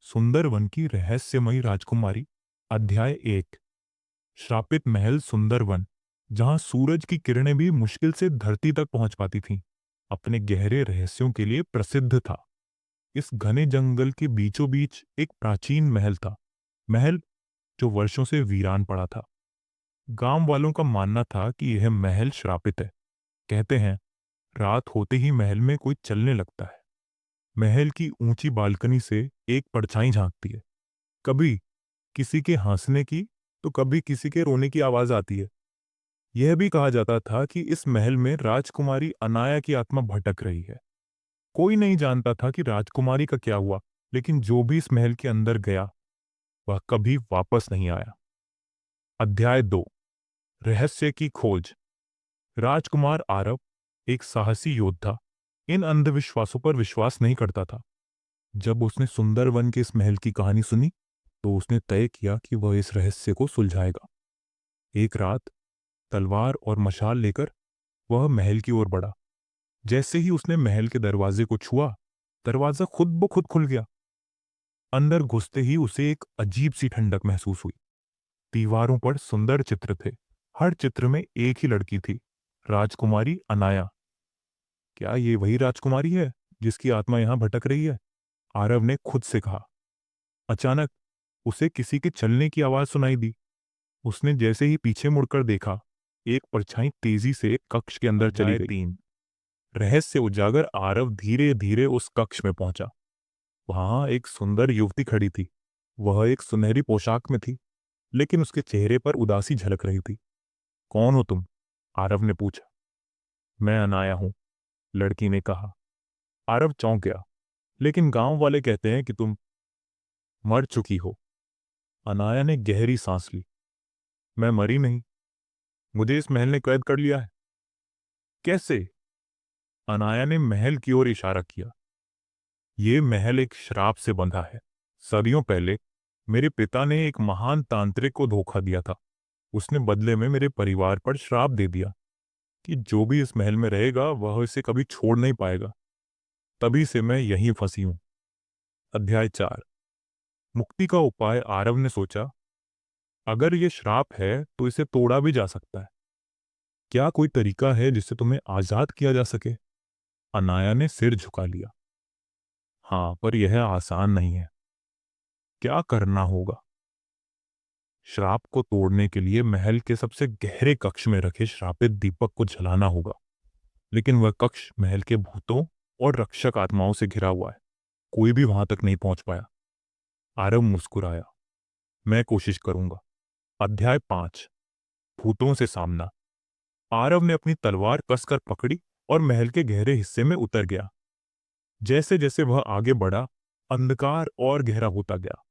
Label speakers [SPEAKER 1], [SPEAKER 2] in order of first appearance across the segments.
[SPEAKER 1] सुंदरवन की रहस्यमयी राजकुमारी। अध्याय 1। श्रापित महल सुंदरवन, जहां सूरज की किरणें भी मुश्किल से धरती तक पहुंच पाती थीं, अपने गहरे रहस्यों के लिए प्रसिद्ध था। इस घने जंगल के बीचों बीच एक प्राचीन महल था। महल जो वर्षों से वीरान पड़ा था। गांव वालों का मानना था कि यह महल श्रापित है। कहते हैं, रात होते ही महल में कोई चलने लगता है। महल की ऊंची बालकनी से एक परछाई झांकती है। कभी किसी के हंसने की तो कभी किसी के रोने की आवाज आती है। यह भी कहा जाता था कि इस महल में राजकुमारी अनाया की आत्मा भटक रही है। कोई नहीं जानता था कि राजकुमारी का क्या हुआ, लेकिन जो भी इस महल के अंदर गया वह कभी वापस नहीं आया। अध्याय 2। रहस्य की खोज। राजकुमार आरव एक साहसी योद्धा इन अंधविश्वासों पर विश्वास नहीं करता था। जब उसने सुंदरवन के इस महल की कहानी सुनी तो उसने तय किया कि वह इस रहस्य को सुलझाएगा। एक रात तलवार और मशाल लेकर वह महल की ओर बढ़ा। जैसे ही उसने महल के दरवाजे को छुआ, दरवाजा खुद ब खुद खुल गया। अंदर घुसते ही उसे एक अजीब सी ठंडक महसूस हुई। दीवारों पर सुंदर चित्र थे। हर चित्र में एक ही लड़की थी, राजकुमारी अनाया। क्या ये वही राजकुमारी है जिसकी आत्मा यहां भटक रही है? आरव ने खुद से कहा। अचानक उसे किसी के चलने की आवाज सुनाई दी। उसने जैसे ही पीछे मुड़कर देखा, एक परछाई तेजी से कक्ष के अंदर चली गई। 3। रहस्य उजागर। आरव धीरे धीरे उस कक्ष में पहुंचा। वहां एक सुंदर युवती खड़ी थी। वह एक सुनहरी पोशाक में थी, लेकिन उसके चेहरे पर उदासी झलक रही थी। कौन हो तुम? आरव ने पूछा। मैं अनाया हूं, लड़की ने कहा। आरव चौंक गया। लेकिन गांव वाले कहते हैं कि तुम मर चुकी हो। अनाया ने गहरी सांस ली। मैं मरी नहीं, मुझे इस महल ने कैद कर लिया है। कैसे? अनाया ने महल की ओर इशारा किया। ये महल एक श्राप से बंधा है। सदियों पहले मेरे पिता ने एक महान तांत्रिक को धोखा दिया था। उसने बदले में मेरे परिवार पर श्राप दे दिया कि जो भी इस महल में रहेगा वह इसे कभी छोड़ नहीं पाएगा। तभी से मैं यहीं फंसी हूं। अध्याय 4। मुक्ति का उपाय। आरव ने सोचा, अगर ये श्राप है तो इसे तोड़ा भी जा सकता है। क्या कोई तरीका है जिससे तुम्हें आजाद किया जा सके? अनाया ने सिर झुका लिया। हाँ, पर यह आसान नहीं है। क्या करना होगा? श्राप को तोड़ने के लिए महल के सबसे गहरे कक्ष में रखे श्रापित दीपक को जलाना होगा। लेकिन वह कक्ष महल के भूतों और रक्षक आत्माओं से घिरा हुआ है। कोई भी वहां तक नहीं पहुंच पाया। आरव मुस्कुराया। मैं कोशिश करूंगा। अध्याय 5। भूतों से सामना। आरव ने अपनी तलवार कसकर पकड़ी और महल के गहरे हिस्से में उतर गया। जैसे जैसे वह आगे बढ़ा, अंधकार और गहरा होता गया।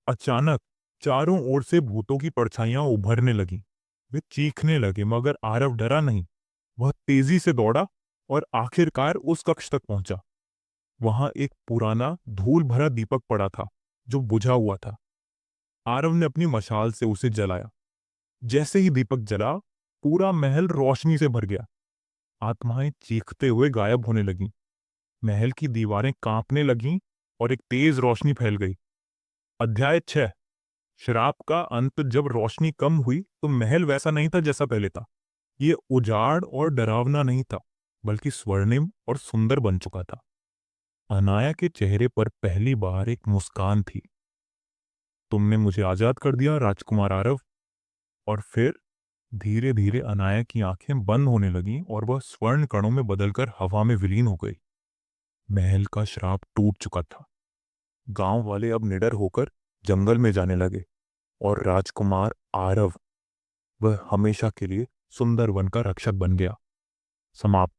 [SPEAKER 1] अचानक चारों ओर से भूतों की परछाइयां उभरने लगीं। वे चीखने लगे, मगर आरव डरा नहीं। वह तेजी से दौड़ा और आखिरकार उस कक्ष तक पहुंचा। वहां एक पुराना धूल भरा दीपक पड़ा था, जो बुझा हुआ था। आरव ने अपनी मशाल से उसे जलाया। जैसे ही दीपक जला, पूरा महल रोशनी से भर गया। आत्माएं चीखते हुए गायब होने लगीं। महल की दीवारें कांपने लगीं और एक तेज रोशनी फैल गई। अध्याय 6। शराब का अंत। जब रोशनी कम हुई तो महल वैसा नहीं था जैसा पहले था। ये उजाड़ और डरावना नहीं था, बल्कि स्वर्णिम और सुंदर बन चुका था। अनाया के चेहरे पर पहली बार एक मुस्कान थी। तुमने मुझे आजाद कर दिया, राजकुमार आरव। और फिर धीरे धीरे अनाया की आंखें बंद होने लगीं और वह स्वर्ण कणों में बदलकर हवा में विलीन हो गई। महल का श्राप टूट चुका था। गांव वाले अब निडर होकर जंगल में जाने लगे और राजकुमार आरव वह हमेशा के लिए सुंदरवन का रक्षक बन गया। समाप्त।